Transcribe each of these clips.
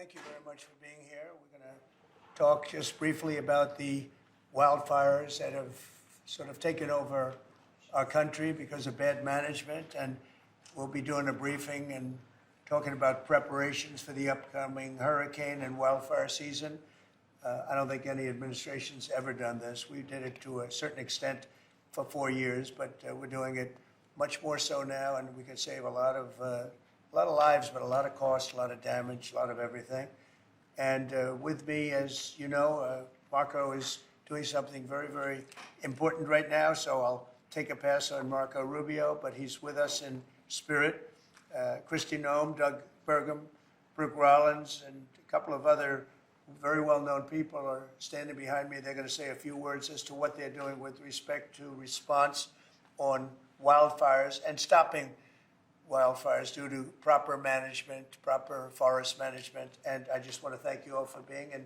Thank you very much for being here. We're going to talk just briefly about the wildfires that have sort of taken over our country because of bad management, and we'll be doing a briefing and talking about preparations for the upcoming hurricane and wildfire season. I don't think any administration's ever done this. We did it to a certain extent for 4 years, but we're doing it much more so now, and we can save a lot of lives, but a lot of cost, a lot of damage, a lot of everything. And with me, as you know, Marco is doing something very, very important right now, so I'll take a pass on Marco Rubio, but he's with us in spirit. Kristi Noem, Doug Burgum, Brooke Rollins, and a couple of other very well-known people are standing behind me. They're going to say a few words as to what they're doing with respect to response on wildfires and stopping wildfires due to proper management, proper forest management. And I just want to thank you all for being, and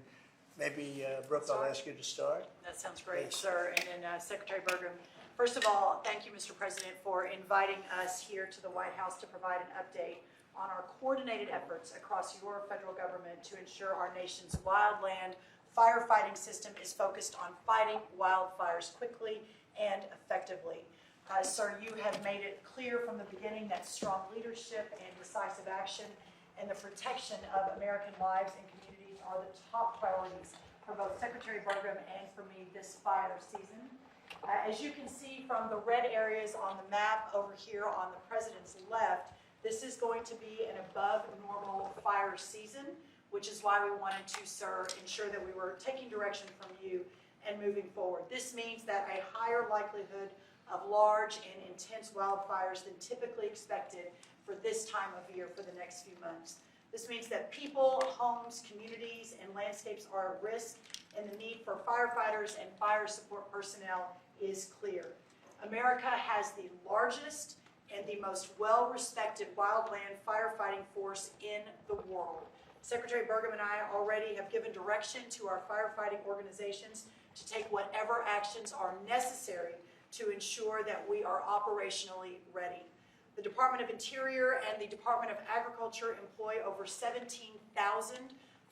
maybe, Brooke, I'll ask you to start. That sounds great, Please. sir. And then Secretary Burgum, first of all, thank you, Mr. President, for inviting us here to the White House to provide an update on our coordinated efforts across your federal government to ensure our nation's wildland firefighting system is focused on fighting wildfires quickly and effectively. Sir, you have made it clear from the beginning that strong leadership and decisive action and the protection of American lives and communities are the top priorities for both Secretary Burgum and for me this fire season. As you can see from the red areas on the map over here on the President's left, this is going to be an above normal fire season, which is why we wanted to, sir, ensure that we were taking direction from you and moving forward. This means that a higher likelihood of large and intense wildfires than typically expected for this time of year for the next few months. This means that people, homes, communities, and landscapes are at risk, and the need for firefighters and fire support personnel is clear. America has the largest and the most well-respected wildland firefighting force in the world. Secretary Burgum and I already have given direction to our firefighting organizations to take whatever actions are necessary to ensure that we are operationally ready. The Department of Interior and the Department of Agriculture employ over 17,000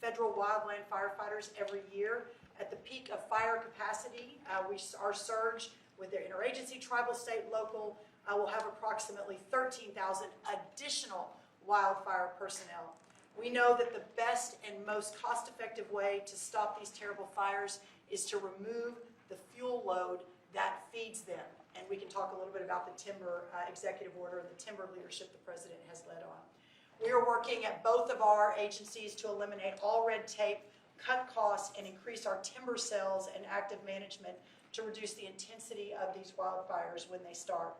federal wildland firefighters every year. At the peak of fire capacity, our surge with their interagency, tribal, state, local, will have approximately 13,000 additional wildfire personnel. We know that the best and most cost-effective way to stop these terrible fires is to remove the fuel load that feeds them. And we can talk a little bit about the timber executive order and the timber leadership the President has led on. We are working at both of our agencies to eliminate all red tape, cut costs, and increase our timber sales and active management to reduce the intensity of these wildfires when they start.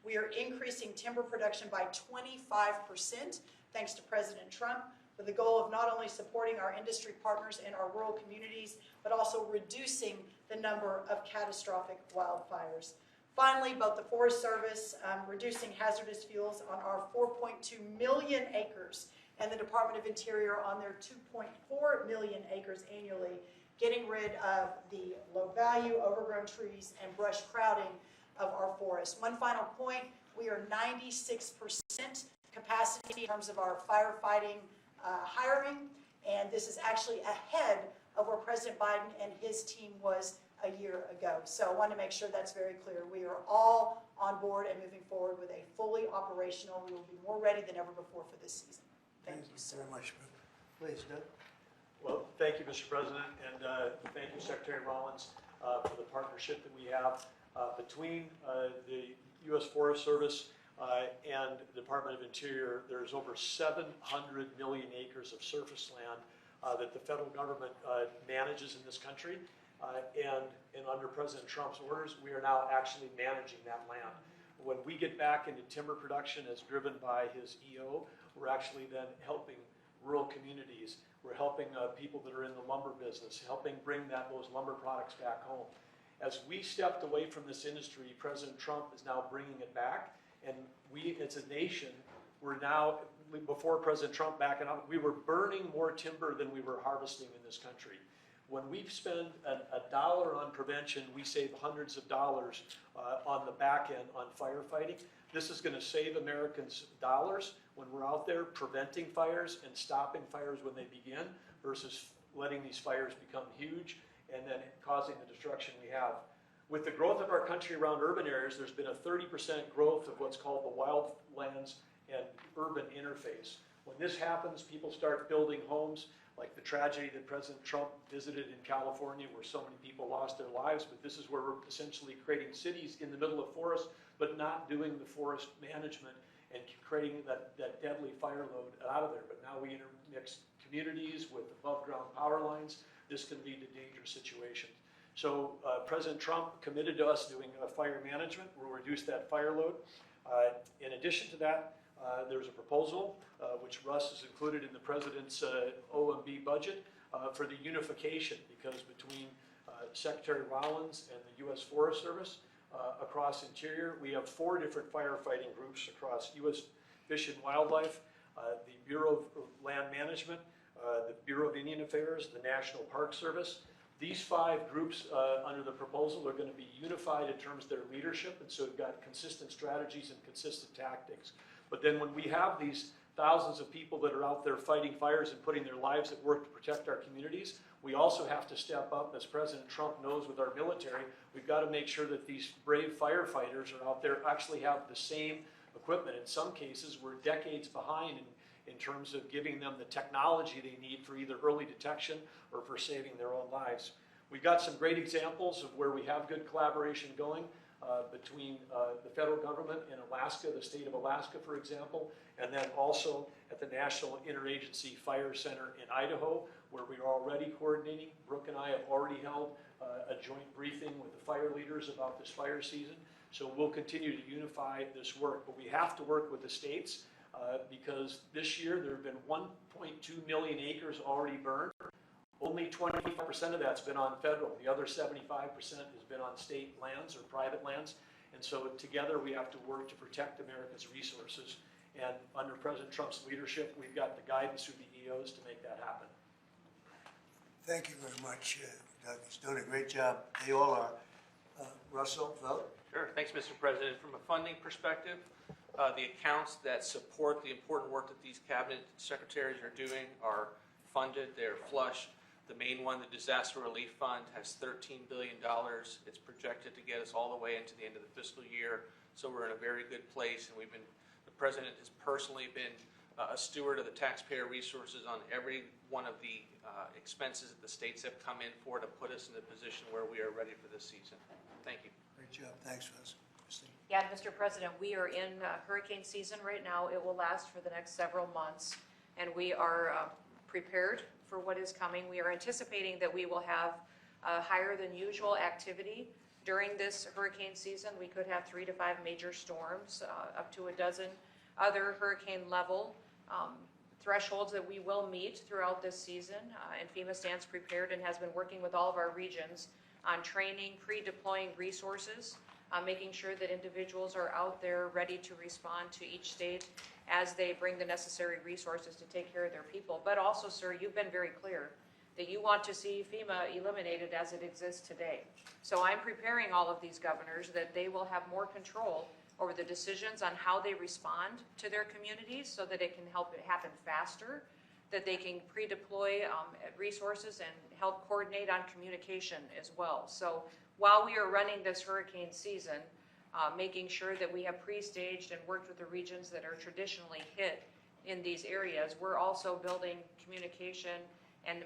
We are increasing timber production by 25%, thanks to President Trump, with the goal of not only supporting our industry partners in our rural communities, but also reducing the number of catastrophic wildfires. Finally, both the Forest Service reducing hazardous fuels on our 4.2 million acres and the Department of Interior on their 2.4 million acres annually, getting rid of the low value, overgrown trees, and brush crowding of our forests. One final point, we are 96% capacity in terms of our firefighting hiring, and this is actually ahead of where President Biden and his team was a year ago. So I want to make sure that's very clear. We are all on board and moving forward with a fully operational, we will be more ready than ever before for this season. Thank you, sir. Very much, Brooke. Please, Doug. Well, thank you, Mr. President, and thank you, Secretary Rollins, for the partnership that we have between the U.S. Forest Service and the Department of Interior. There's over 700 million acres of surface land that the federal government manages in this country. And under President Trump's orders, we are now actually managing that land. When we get back into timber production as driven by his EO, we're actually then helping rural communities. We're helping people that are in the lumber business, helping bring those lumber products back home. As we stepped away from this industry, President Trump is now bringing it back, and we, as a nation, we're now, before President Trump backing up, we were burning more timber than we were harvesting in this country. When we spend $1 on prevention, we save hundreds of dollars on the back end on firefighting. This is going to save Americans dollars when we're out there preventing fires and stopping fires when they begin versus letting these fires become huge and then causing the destruction we have. With the growth of our country around urban areas, there's been a 30% growth of what's called the wildlands and urban interface. When this happens, people start building homes, like the tragedy that President Trump visited in California where so many people lost their lives, but this is where we're essentially creating cities in the middle of forests, but not doing the forest management and creating that deadly fire load out of there. But now we intermix communities with above ground power lines. This can lead to dangerous situations. So President Trump committed to us doing fire management. We'll reduce that fire load. In addition to that, there's a proposal, which Russ has included in the President's OMB budget for the unification, because between Secretary Rollins and the U.S. Forest Service across Interior, we have 4 different firefighting groups across U.S. Fish and Wildlife, the Bureau of Land Management, the Bureau of Indian Affairs, the National Park Service. These 5 groups under the proposal are going to be unified in terms of their leadership, and so we've got consistent strategies and consistent tactics. But then when we have these thousands of people that are out there fighting fires and putting their lives at work to protect our communities, we also have to step up, as President Trump knows with our military. We've got to make sure that these brave firefighters are out there actually have the same equipment. In some cases, we're decades behind in terms of giving them the technology they need for either early detection or for saving their own lives. We've got some great examples of where we have good collaboration going between the federal government in Alaska, the state of Alaska, for example, and then also at the National Interagency Fire Center in Idaho, where we are already coordinating. Brooke and I have already held a joint briefing with the fire leaders about this fire season. So we'll continue to unify this work, but we have to work with the states because this year there have been 1.2 million acres already burned. Only 25% of that's been on federal. The other 75% has been on state lands or private lands. And so together we have to work to protect America's resources. And under President Trump's leadership, we've got the guidance through the EOs to make that happen. Thank you very much, Doug. He's doing a great job. They all are. Russell, vote. Sure. Thanks, Mr. President. From a funding perspective, the accounts that support the important work that these cabinet secretaries are doing are funded. They're flush. The main one, the Disaster Relief Fund, has $13 billion. It's projected to get us all the way into the end of the fiscal year. So we're in a very good place, and the President has personally been a steward of the taxpayer resources on every one of the expenses that the states have come in for to put us in the position where we are ready for this season. Thank you. Great job. Thanks, Russ. Christine. Yeah, Mr. President, we are in hurricane season right now. It will last for the next several months, and we are prepared for what is coming. We are anticipating that we will have higher than usual activity during this hurricane season. We could have 3 to 5 major storms, up to a dozen other hurricane level thresholds that we will meet throughout this season. And FEMA stands prepared and has been working with all of our regions on training, pre-deploying resources, making sure that individuals are out there ready to respond to each state as they bring the necessary resources to take care of their people. But also, sir, you've been very clear that you want to see FEMA eliminated as it exists today. So I'm preparing all of these governors that they will have more control over the decisions on how they respond to their communities so that it can help it happen faster, that they can pre-deploy resources and help coordinate on communication as well. So while we are running this hurricane season, making sure that we have pre-staged and worked with the regions that are traditionally hit in these areas, we're also building communication and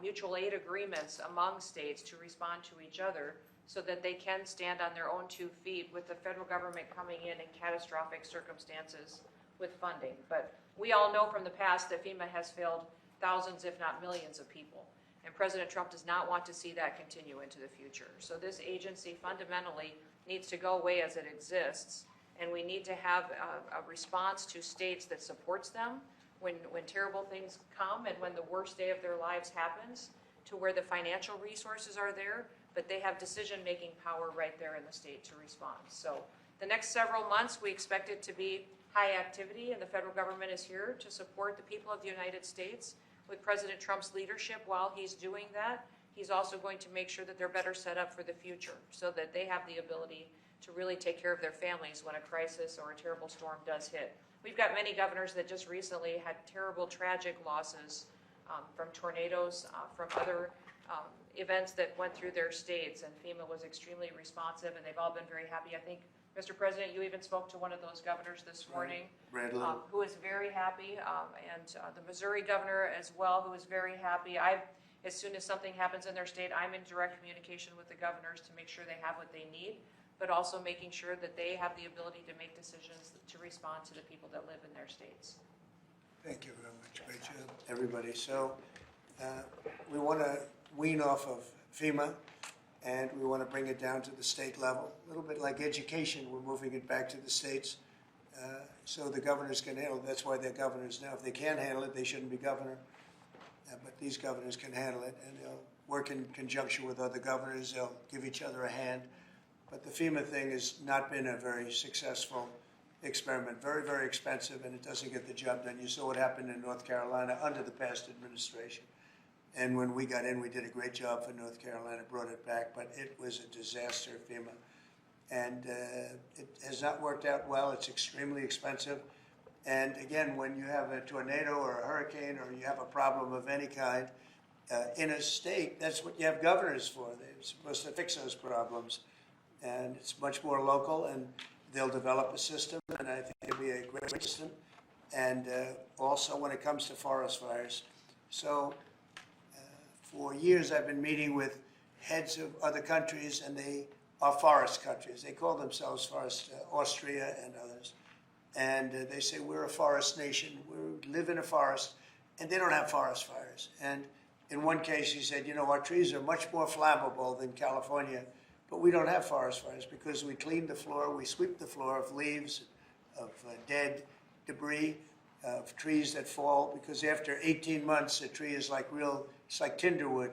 mutual aid agreements among states to respond to each other so that they can stand on their own 2 feet with the federal government coming in catastrophic circumstances with funding. But we all know from the past that FEMA has failed thousands, if not millions of people. And President Trump does not want to see that continue into the future. So this agency fundamentally needs to go away as it exists, and we need to have a response to states that supports them when terrible things come and when the worst day of their lives happens, to where the financial resources are there, but they have decision-making power right there in the state to respond. So the next several months, we expect it to be high activity, and the federal government is here to support the people of the United States with President Trump's leadership. While he's doing that, he's also going to make sure that they're better set up for the future so that they have the ability to really take care of their families when a crisis or a terrible storm does hit. we've got many governors that just recently had terrible, tragic losses from tornadoes, from other events that went through their states, and FEMA was extremely responsive, and they've all been very happy. I think, Mr. President, you even spoke to one of those governors this morning, who is very happy, and the Missouri governor as well, who is very happy. As soon as something happens in their state, I'm in direct communication with the governors to make sure they have what they need, but also making sure that they have the ability to make decisions to respond to the people that live in their states. Thank you very much. Great job, everybody. So we want to wean off of FEMA, and we want to bring it down to the state level. A little bit like education, we're moving it back to the states so the governors can handle it. That's why they're governors now. If they can't handle it, they shouldn't be governor. But these governors can handle it, and they'll work in conjunction with other governors. They'll give each other a hand. But the FEMA thing has not been a very successful experiment. Very, very expensive, and it doesn't get the job done. You saw what happened in North Carolina under the past administration. And when we got in, we did a great job for North Carolina, brought it back, but it was a disaster, FEMA. And it has not worked out well. It's extremely expensive. And again, when you have a tornado or a hurricane or you have a problem of any kind in a state, that's what you have governors for. They're supposed to fix those problems. And it's much more local, and they'll develop a system, and I think it'll be a great system. And also when it comes to forest fires. So for years, I've been meeting with heads of other countries, and they are forest countries. They call themselves forest, Austria and others. And they say, we're a forest nation. We live in a forest, and they don't have forest fires. And in one case, he said, you know, our trees are much more flammable than California, but we don't have forest fires because we clean the floor, we sweep the floor of leaves, of dead debris, of trees that fall, because after 18 months, a tree is like it's like tinder wood,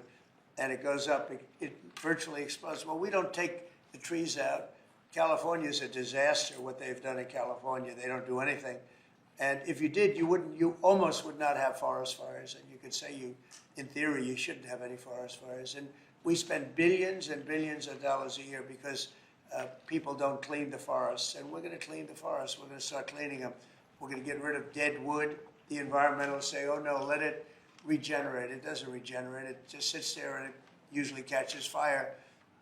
and it goes up, it virtually explodes. Well, we don't take the trees out. California is a disaster, what they've done in California. They don't do anything. And if you did, you almost would not have forest fires. And you could say in theory, you shouldn't have any forest fires. And we spend billions and billions of dollars a year because people don't clean the forests. And we're going to clean the forests. We're going to start cleaning them. We're going to get rid of dead wood. The environmentalists say, oh no, let it regenerate. It doesn't regenerate. It just sits there and it usually catches fire.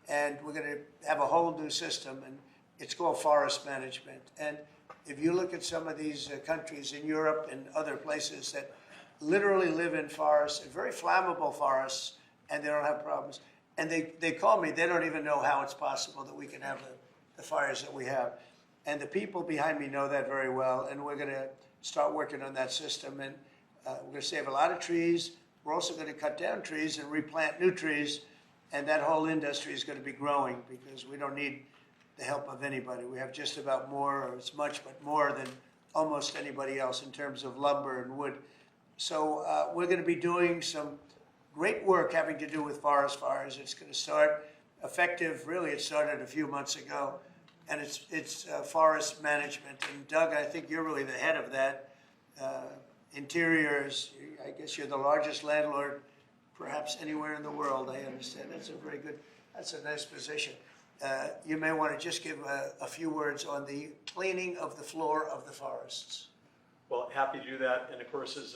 And we're going to have a whole new system, and it's called forest management. And if you look at some of these countries in Europe and other places that literally live in forests, very flammable forests, and they don't have problems. And they call me, they don't even know how it's possible that we can have the fires that we have. And the people behind me know that very well, and we're going to start working on that system. And we're going to save a lot of trees. We're also going to cut down trees and replant new trees. And that whole industry is going to be growing because we don't need the help of anybody. We have just about more, or as much, but more than almost anybody else in terms of lumber and wood. So we're going to be doing some great work having to do with forest fires. It's going to start effective, really it started a few months ago, and it's forest management. And Doug, I think you're really the head of that. Interiors, I guess you're the largest landlord perhaps anywhere in the world, I understand. That's a nice position. You may want to just give a few words on the cleaning of the floor of the forests. Well, happy to do that. And of course, as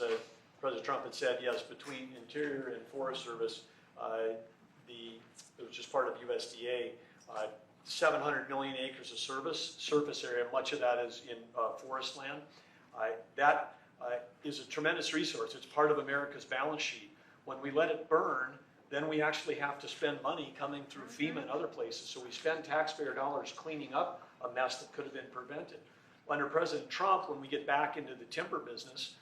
President Trump had said, yes, between Interior and Forest Service, it was just part of USDA, 700 million acres of surface area, much of that is in forest land. That is a tremendous resource. It's part of America's balance sheet. When we let it burn, then we actually have to spend money coming through FEMA and other places. So we spend taxpayer dollars cleaning up a mess that could have been prevented. Under President Trump, when we get back into the timber business,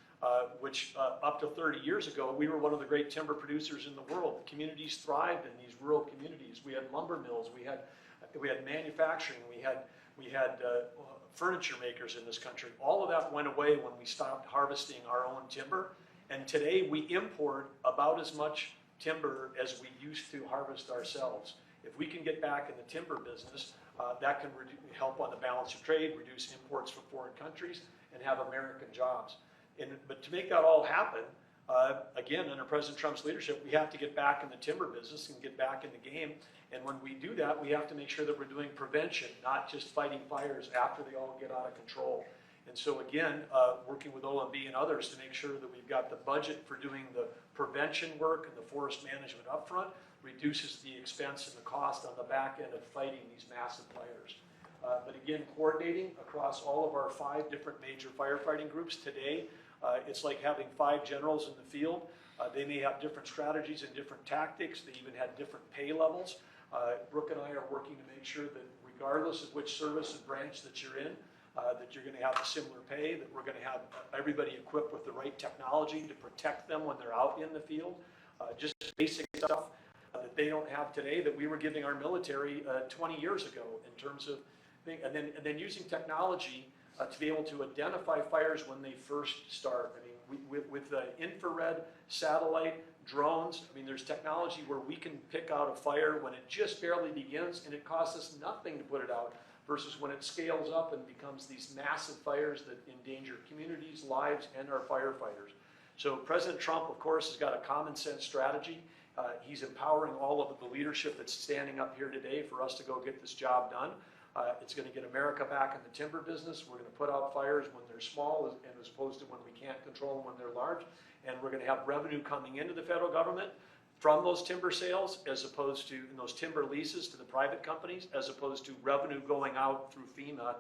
which up to 30 years ago, we were one of the great timber producers in the world. The communities thrived in these rural communities. We had lumber mills, we had manufacturing, we had furniture makers in this country. All of that went away when we stopped harvesting our own timber. And today we import about as much timber as we used to harvest ourselves. If we can get back in the timber business, that can help on the balance of trade, reduce imports from foreign countries, and have American jobs. But to make that all happen, again, under President Trump's leadership, we have to get back in the timber business and get back in the game. And when we do that, we have to make sure that we're doing prevention, not just fighting fires after they all get out of control. And so again, working with OMB and others to make sure that we've got the budget for doing the prevention work and the forest management upfront reduces the expense and the cost on the back end of fighting these massive fires. But again, coordinating across all of our 5 different major firefighting groups today, it's like having 5 generals in the field. They may have different strategies and different tactics. They even had different pay levels. Brooke and I are working to make sure that regardless of which service and branch that you're in, that you're going to have a similar pay, that we're going to have everybody equipped with the right technology to protect them when they're out in the field. Just basic stuff that they don't have today that we were giving our military 20 years ago in terms of, and then using technology to be able to identify fires when they first start. I mean, with infrared, satellite, drones, I mean, there's technology where we can pick out a fire when it just barely begins and it costs us nothing to put it out versus when it scales up and becomes these massive fires that endanger communities, lives, and our firefighters. So President Trump, of course, has got a common sense strategy. He's empowering all of the leadership that's standing up here today for us to go get this job done. It's going to get America back in the timber business. We're going to put out fires when they're small as opposed to when we can't control them when they're large. And we're going to have revenue coming into the federal government from those timber sales as opposed to in those timber leases to the private companies as opposed to revenue going out through FEMA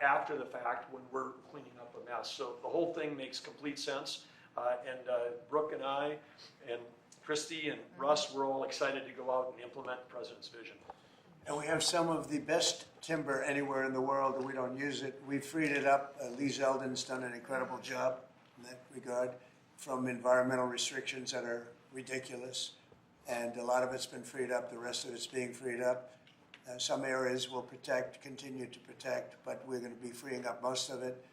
after the fact when we're cleaning up a mess. So the whole thing makes complete sense. Brooke and I and Christy and Russ, we're all excited to go out and implement the President's vision. And we have some of the best timber anywhere in the world, and we don't use it. We've freed it up. Lee Zeldin's done an incredible job in that regard from environmental restrictions that are ridiculous. And a lot of it's been freed up. The rest of it's being freed up. Some areas will continue to protect, but we're going to be freeing up most of it.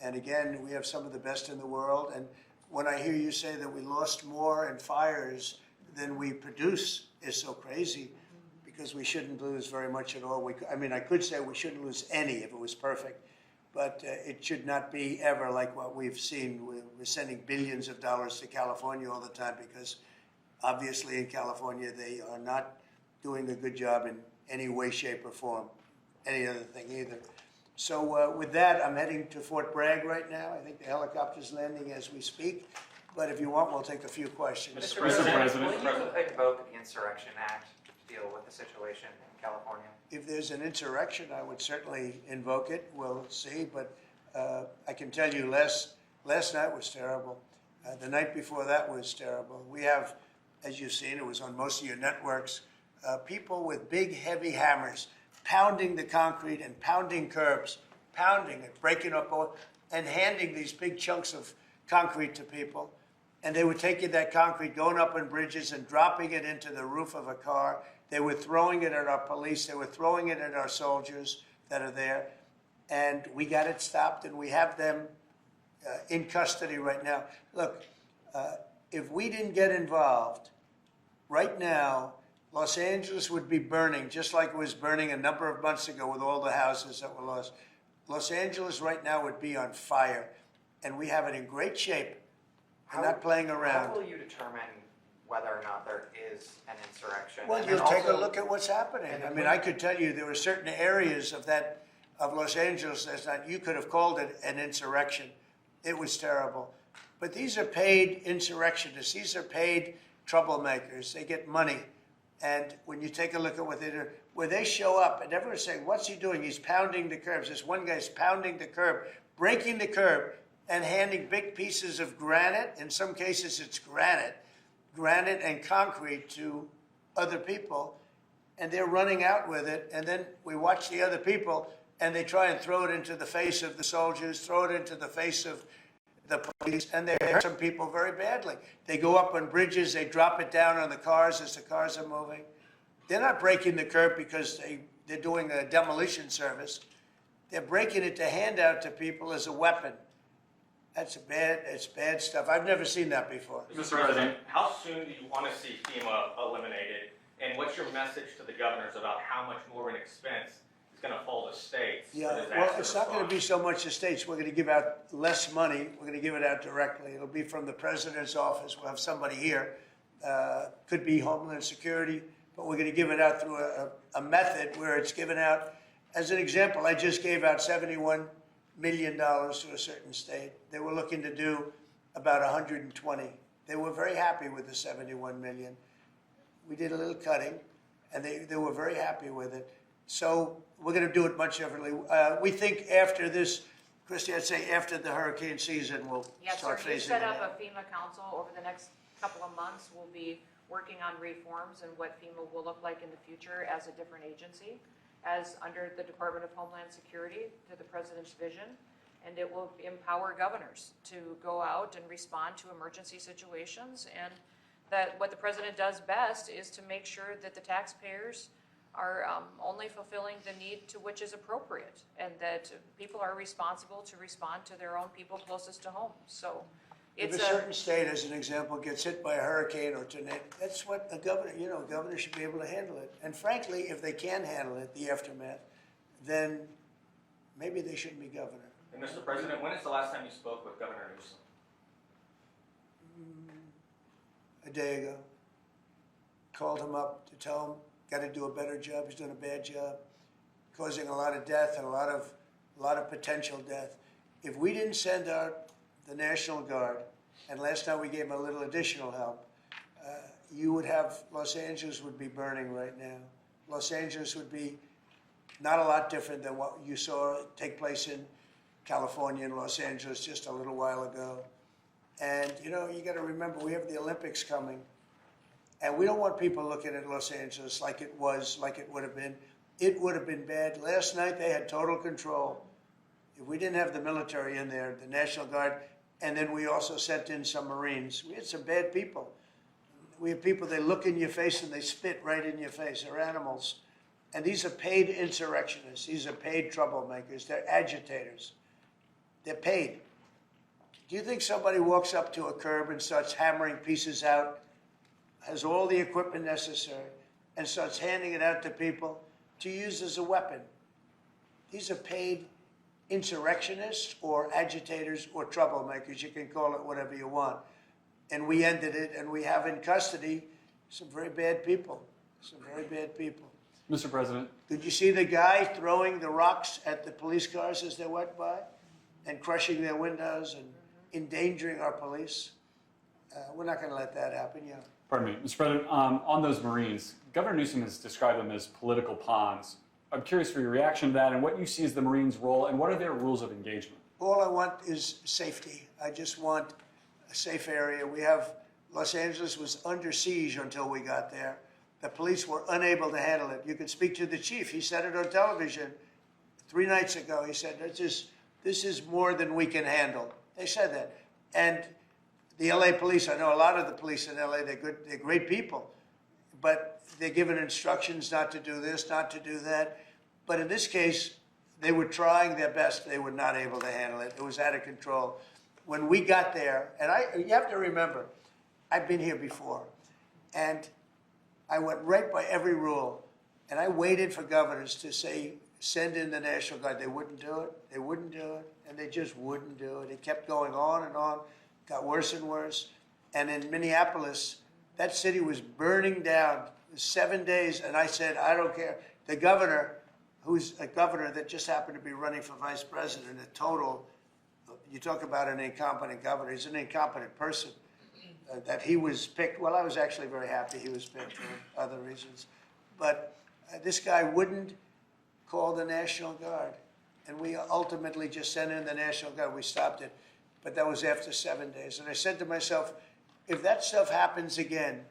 And again, we have some of the best in the world. And when I hear you say that we lost more in fires than we produce is so crazy, because we shouldn't lose very much at all. I mean, I could say we shouldn't lose any if it was perfect, but it should not be ever like what we've seen. We're sending billions of dollars to California all the time because obviously in California they are not doing a good job in any way, shape, or form, any other thing either. So with that, I'm heading to Fort Bragg right now. I think the helicopter's landing as we speak. But if you want, we'll take a few questions. Mr. President, will you invoke the Insurrection Act to deal with the situation in California? If there's an insurrection, I would certainly invoke it. We'll see. But I can tell you last night was terrible. The night before that was terrible. We have, as you've seen, it was on most of your networks, people with big, heavy hammers pounding the concrete and pounding curbs, pounding it, breaking up, and handing these big chunks of concrete to people. And they were taking that concrete, going up on bridges and dropping it into the roof of a car. They were throwing it at our police. They were throwing it at our soldiers that are there. And we got it stopped, and we have them in custody right now. Look, if we didn't get involved, right now, Los Angeles would be burning, just like it was burning a number of months ago with all the houses that were lost. Los Angeles right now would be on fire, and we have it in great shape. We're not playing around. How will you determine whether or not there is an insurrection? Well, And you'll then take a also- look at what's happening. I mean, I could tell you there were certain areas of Los Angeles that you could have called it an insurrection. It was terrible. But these are paid insurrectionists. These are paid troublemakers. They get money. And when you take a look at what they do, where they show up and everyone's saying, what's he doing? He's pounding the curbs. This one guy's pounding the curb, breaking the curb, and handing big pieces of granite. In some cases, it's granite and concrete to other people. And they're running out with it. And then we watch the other people, and they try and throw it into the face of the soldiers, throw it into the face of the police, and they hurt some people very badly. They go up on bridges, they drop it down on the cars as the cars are moving. They're not breaking the curb because they're doing a demolition service. They're breaking it to hand out to people as a weapon. It's bad stuff. I've never seen that before. Mr. President, how soon do you want to see FEMA eliminated? And what's your message to the governors about how much more of an expense is going to fall to states? Yeah, well, it's not going to be so much the states. We're going to give out less money. We're going to give it out directly. It'll be from the president's office. We'll have somebody here. Could be Homeland Security, but we're going to give it out through a method where it's given out. As an example, I just gave out $71 million to a certain state. They were looking to do about 120. They were very happy with the 71 million. We did a little cutting, and they were very happy with it. So we're going to do it much differently. We think after this, Christy, I'd say after the hurricane season, we'll Yes, start sir. You phasing set it up out. a FEMA council over the next couple of months. We'll be working on reforms and what FEMA will look like in the future as a different agency, as under the Department of Homeland Security to the President's vision. And it will empower governors to go out and respond to emergency situations. And that what the President does best is to make sure that the taxpayers are only fulfilling the need to which is appropriate, and that people are responsible to respond to their own people closest to home. So If it's a certain state, as an example, gets hit by a hurricane or tornado, that's what a governor, a governor should be able to handle it. And frankly, if they can handle it, the aftermath, then maybe they shouldn't be governor. And Mr. President, when is the last time you spoke with Governor Newsom? A day ago. Called him up to tell him, got to do a better job. He's doing a bad job, causing a lot of death and a lot of potential death. If we didn't send out the National Guard, and last time we gave him a little additional help, you would have, Los Angeles would be burning right now. Los Angeles would be not a lot different than what you saw take place in California and Los Angeles just a little while ago. And, you got to remember, we have the Olympics coming. And we don't want people looking at Los Angeles like it would have been. It would have been bad. Last night, they had total control. If we didn't have the military in there, the National Guard, and then we also sent in some Marines, we had some bad people. We have people, they look in your face and they spit right in your face. They're animals. And these are paid insurrectionists. These are paid troublemakers. They're agitators. They're paid. Do you think somebody walks up to a curb and starts hammering pieces out, has all the equipment necessary, and starts handing it out to people to use as a weapon? These are paid insurrectionists or agitators or troublemakers. You can call it whatever you want. And we ended it, and we have in custody some very bad people. Some very bad people. Mr. President. Did you see the guy throwing the rocks at the police cars as they went by and crushing their windows and endangering our police? We're not going to let that happen, Pardon me, Mr. President, on those Marines, Governor Newsom has described them as political pawns. I'm curious for your reaction to that and what you see as the Marines' role and what are their rules of engagement? All I want is safety. I just want a safe area. Los Angeles was under siege until we got there. The police were unable to handle it. You could speak to the chief. He said it on television 3 nights ago. He said, this is more than we can handle. They said that. And the LA police, I know a lot of the police in LA, they're great people, but they're given instructions not to do this, not to do that. But in this case, they were trying their best. They were not able to handle it. It was out of control. When we got there, and you have to remember, I've been here before, and I went right by every rule, and I waited for governors to say, send in the National Guard. They wouldn't do it. They wouldn't do it, and they just wouldn't do it. It kept going on and on. Got worse and worse. And in Minneapolis, that city was burning down 7 days. And I said, I don't care. The governor, who's a governor that just happened to be running for vice president, you talk about an incompetent governor. He's an incompetent person. That he was picked. Well, I was actually very happy he was picked for other reasons. But this guy wouldn't call the National Guard. And we ultimately just sent in the National Guard. We stopped it. But that was after 7 days. And I said to myself, if that stuff happens again,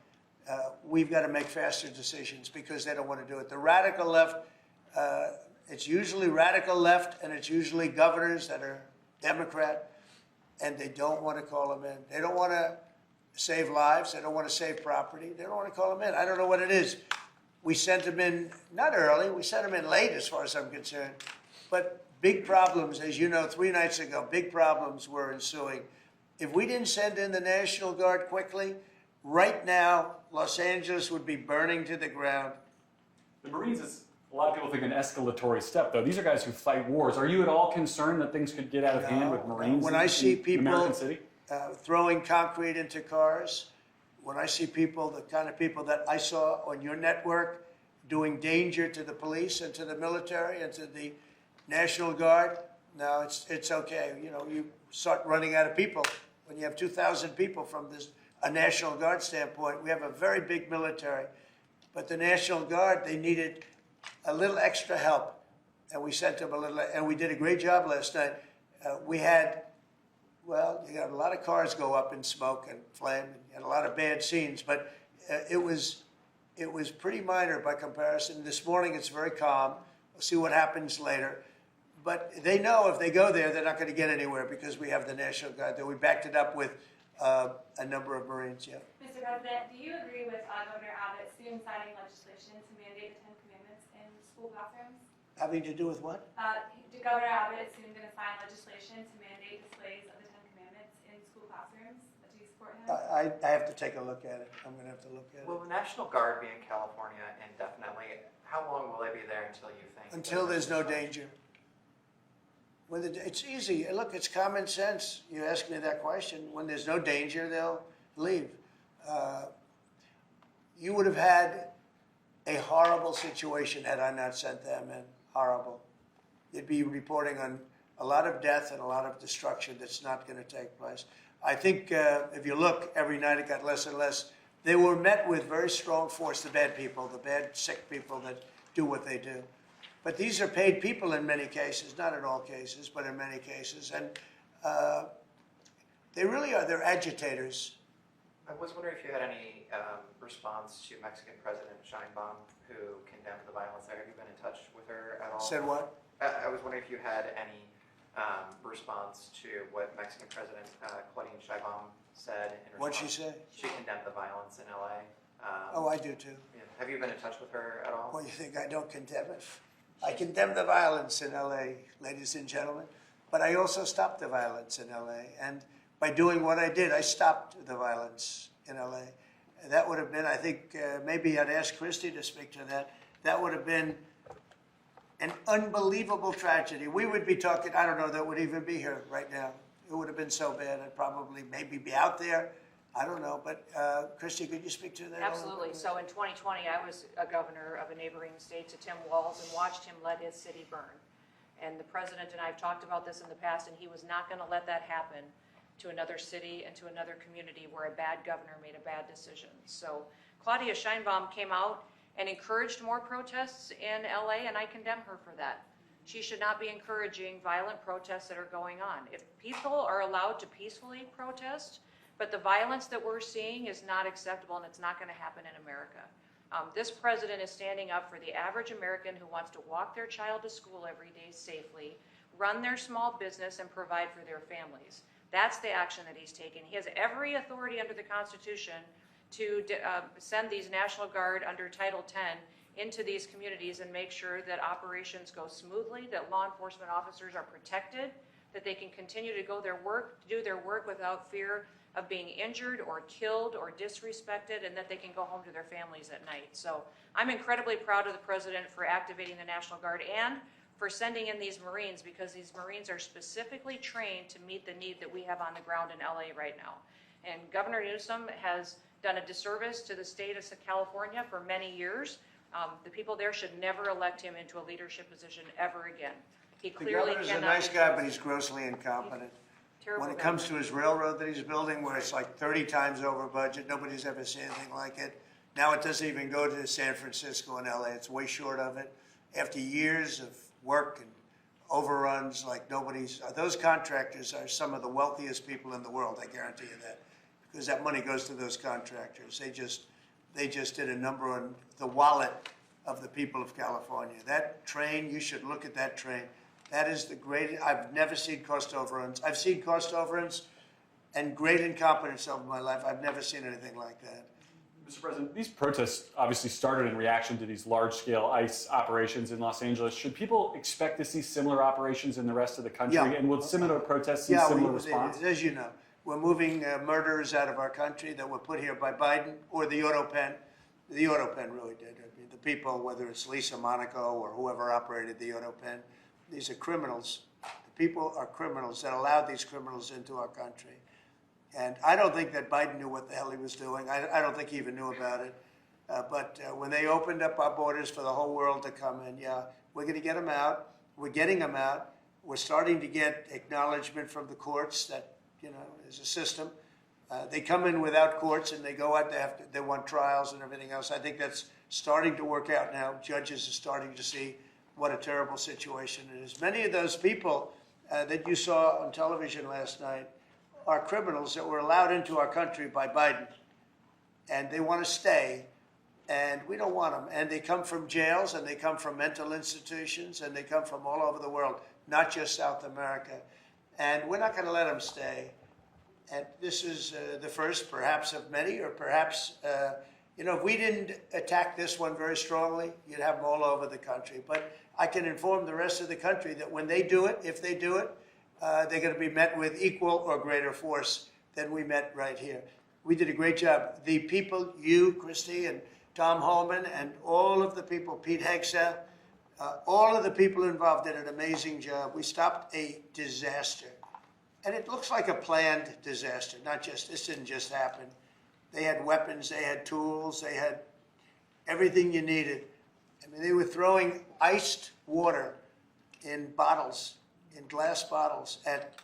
we've got to make faster decisions because they don't want to do it. The radical left, it's usually radical left, and it's usually governors that are Democrat, and they don't want to call them in. They don't want to save lives. They don't want to save property. They don't want to call them in. I don't know what it is. We sent them in, not early, we sent them in late as far as I'm concerned. But big problems, as you know, 3 nights ago, big problems were ensuing. If we didn't send in the National Guard quickly, right now, Los Angeles would be burning to the ground. The Marines is, a lot of people think, an escalatory step, though. These are guys who fight wars. Are you at all concerned that things could get out of hand with Marines when I see in people American City? Throwing concrete into cars, when I see people, the kind of people that I saw on your network doing danger to the police and to the military and to the National Guard, No, it's okay. You know, you start running out of people when you have 2,000 people from a National Guard standpoint. We have a very big military, but the National Guard, they needed a little extra help, and we sent them a little, and we did a great job last night. We had, well, you got a lot of cars go up in smoke and flame, and a lot of bad scenes, but it was pretty minor by comparison. This morning it's very calm. We'll see what happens later. But they know if they go there, they're not going to get anywhere because we have the National Guard there. We backed it up with a number of Marines, yeah. Mr. President, do you agree with Governor Abbott soon signing legislation to mandate the 10 Commandments in school classrooms? Having to do with what? Governor Abbott is soon going to sign legislation to mandate displays of the 10 Commandments in school classrooms. Do you support him? I have to take a look at it. I'm going to have to look at it. Will the National Guard be in California indefinitely? How long will they be there until you think? Until there's no danger. It's easy. Look, it's common sense. You ask me that question. When there's no danger, they'll leave. You would have had a horrible situation had I not sent them in. Horrible. You'd be reporting on a lot of death and a lot of destruction that's not going to take place. I think if you look, every night it got less and less. They were met with very strong force, the bad people, the bad, sick people that do what they do. But these are paid people in many cases, not in all cases, but in many cases. And they really are, they're agitators. I was wondering if you had any response to Mexican President Sheinbaum, who condemned the violence there. Have you been in touch with her at all? Said what? I was wondering if you had any response to what Mexican President Claudine Sheinbaum said in response. What'd she say? She condemned the violence in LA. Oh, I do too. Yeah. Have you been in touch with her at all? Well, you think I don't condemn it? I condemn the violence in LA, ladies and gentlemen, but I also stopped the violence in LA. And by doing what I did, I stopped the violence in LA. And that would have been, I think, maybe I'd ask Christie to speak to that. That would have been an unbelievable tragedy. We would be talking, I don't know that would even be here right now. It would have been so bad. I'd probably maybe be out there. I don't know, but Christie, could you speak to that? Absolutely. So in 2020, I was a governor of a neighboring state to Tim Walz and watched him let his city burn. And the president and I have talked about this in the past, and he was not going to let that happen to another city and to another community where a bad governor made a bad decision. So Claudia Sheinbaum came out and encouraged more protests in LA, and I condemn her for that. She should not be encouraging violent protests that are going on. If people are allowed to peacefully protest, but the violence that we're seeing is not acceptable, and it's not going to happen in America. This president is standing up for the average American who wants to walk their child to school every day safely, run their small business, and provide for their families. That's the action that he's taking. He has every authority under the Constitution to send these National Guard under Title 10 into these communities and make sure that operations go smoothly, that law enforcement officers are protected, that they can continue to do their work without fear of being injured or killed or disrespected, and that they can go home to their families at night. So I'm incredibly proud of the president for activating the National Guard and for sending in these Marines, because these Marines are specifically trained to meet the need that we have on the ground in LA right now. And Governor Newsom has done a disservice to the state of California for many years. The people there should never elect him into a leadership position ever again. He The clearly governor's a cannot nice guy, but he's grossly incompetent. Terrible When it guy. comes to his railroad that he's building, where it's like 30 times over budget, nobody's ever seen anything like it. Now it doesn't even go to San Francisco and LA. It's way short of it. After years of work and overruns like nobody's, those contractors are some of the wealthiest people in the world, I guarantee you that. Because that money goes to those contractors. They just did a number on the wallet of the people of California. That train, you should look at that train. That is the greatest. I've never seen cost overruns. I've seen cost overruns and great incompetence over my life. I've never seen anything like that. Mr. President, these protests obviously started in reaction to these large-scale ICE operations in Los Angeles. Should people expect to see similar operations in the rest of the country? Yeah. And will similar protests see similar response? As you know, we're moving murderers out of our country that were put here by Biden or the auto pen. The auto pen really did. I mean, the people, whether it's Lisa Monaco or whoever operated the auto pen, these are criminals. The people are criminals that allowed these criminals into our country. And I don't think that Biden knew what the hell he was doing. I don't think he even knew about it. But when they opened up our borders for the whole world to come in, yeah, we're going to get them out. We're getting them out. We're starting to get acknowledgement from the courts that, you know, there's a system. They come in without courts and they go out, they want trials and everything else. I think that's starting to work out now. Judges are starting to see what a terrible situation it is. Many of those people that you saw on television last night are criminals that were allowed into our country by Biden. And they want to stay, and we don't want them. And they come from jails, and they come from mental institutions, and they come from all over the world, not just South America. And we're not going to let them stay. And this is the first, perhaps, of many, or perhaps, you know, if we didn't attack this one very strongly, you'd have them all over the country. But I can inform the rest of the country that when they do it, if they do it, they're going to be met with equal or greater force than we met right here. We did a great job. The people, you, Christy, and Tom Holman, and all of the people, Pete Hegseth, all of the people involved did an amazing job. We stopped a disaster. And it looks like a planned disaster, not just, this didn't just happen. They had weapons, they had tools, they had everything you needed. I mean, they were throwing iced water in bottles, in glass bottles, at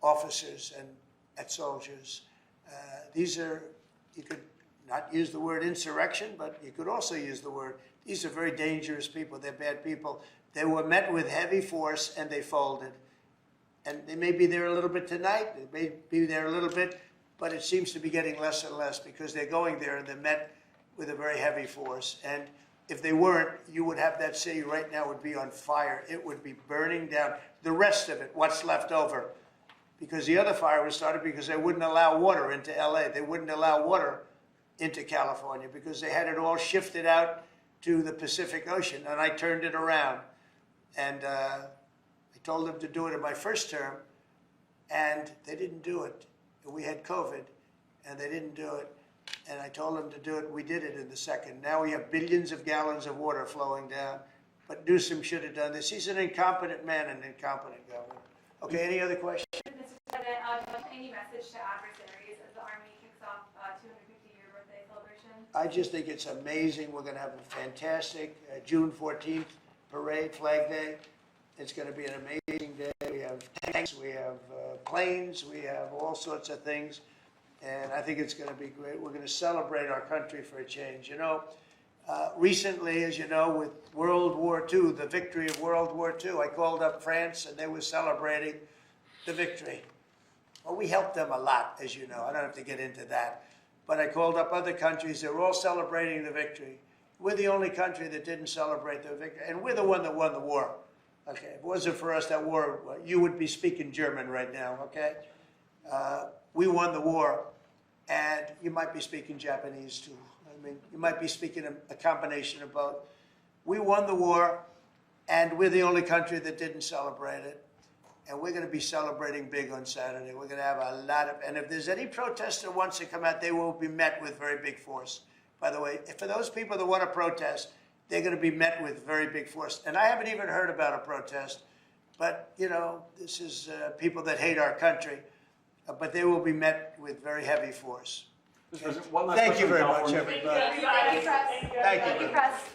officers and at soldiers. These are, you could not use the word insurrection, but you could also use the word, these are very dangerous people, they're bad people. They were met with heavy force and they folded. And they may be there a little bit tonight, they may be there a little bit, but it seems to be getting less and less because they're going there and they're met with a very heavy force. And if they weren't, you would have that city right now would be on fire. It would be burning down. The rest of it, what's left over, because the other fire was started because they wouldn't allow water into LA. They wouldn't allow water into California because they had it all shifted out to the Pacific Ocean. And I turned it around. And I told them to do it in my first term, and they didn't do it. We had COVID, and they didn't do it. And I told them to do it. We did it in the second. Now we have billions of gallons of water flowing down. But Newsom should have done this. He's an incompetent man and incompetent governor. Okay, any other questions? Mr. President, do you have any message to adversaries as the Army kicks off 250-year birthday celebration? I just think it's amazing. We're going to have a fantastic June 14th parade, Flag Day. It's going to be an amazing day. We have tanks, we have planes, we have all sorts of things. And I think it's going to be great. We're going to celebrate our country for a change. You know, recently, as you know, with World War II, the victory of World War II, I called up France and they were celebrating the victory. Well, we helped them a lot, as you know. I don't have to get into that. But I called up other countries. They were all celebrating the victory. We're the only country that didn't celebrate the victory. And we're the one that won the war. Okay, if it wasn't for us, that war, you would be speaking German right now, okay? We won the war, and you might be speaking Japanese too. I mean, you might be speaking a combination of both. We won the war, and we're the only country that didn't celebrate it. And we're going to be celebrating big on Saturday. We're going to have a lot of, and if there's any protester who wants to come out, they will be met with very big force. By the way, for those people that want to protest, they're going to be met with very big force. And I haven't even heard about a protest, but, you know, this is people that hate our country, but they will be met with very heavy force. Mr. President, one last Thank you question very on much, California. everybody. Thank you, press. Thank you. Thank you, press. Let's